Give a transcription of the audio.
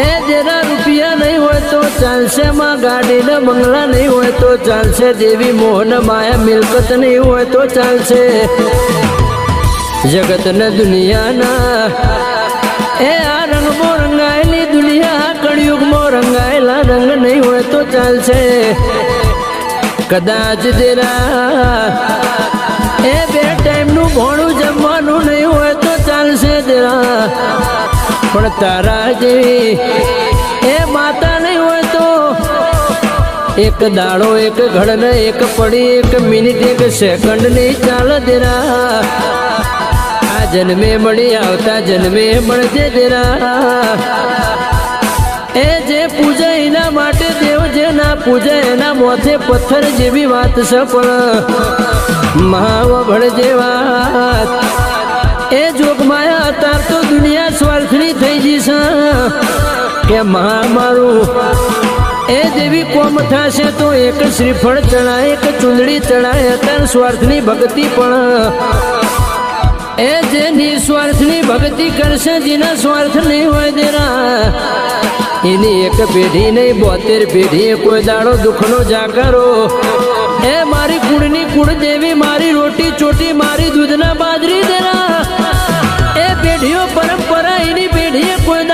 એ જેના રૂપિયા નહીં હોય તો ચાલશે, માં ગાડી ને બંગલા નહીં હોય તો ચાલશે, દેવી મોહન માયા મિલકત નહીં હોય તો ચાલશે, જગત ને દુનિયાના એ આ રંગમાં રંગાયેલી દુનિયા કળિયુગમાં રંગાયેલા રંગ નહીં હોય તો ચાલશે, કદાચ દેરા એ બે ટાઈમનું ભોણું જમવાનું નહીં હોય તો ચાલશે દેરા, પણ તારા જેવી એ માતા નહીં હોય તો એક દાડો એક ઘડ ને એક પડી એક મિનિટ એક સેકન્ડ નહીં ચાલે દેરા, આ જન્મે મળી આવતા જન્મે મળજે દેરા, એ જે પૂજે એના માટે દેવ, જે ના પૂજે એના મોથે પથ્થર જેવી વાત છે, પણ મહાવભળ જે વાત એ જોગમાયા અતાર તો દુનિયા સ્વાર્થની થઈ ગઈ છે કે મારું એ દેવી કોમ થશે તો એક શ્રીફળ ચડાય એક ચૂંદડી ચડાય, અત્યારે સ્વાર્થની ભક્તિ પણ એ જે નિસ્વાર્થની ભક્તિ કરશે, જેના સ્વાર્થ નહીં હોય દેરા એની એક પેઢી નહીં 72 પેઢી કોઈ દાડો દુઃખનો જાગરો, એ મારી કુળની કુળ દેવી, મારી રોટી ચોટી, મારી દૂધના બાજરી દેરા, એ પેઢીઓ પરંપરા એની પેઢીએ કોઈ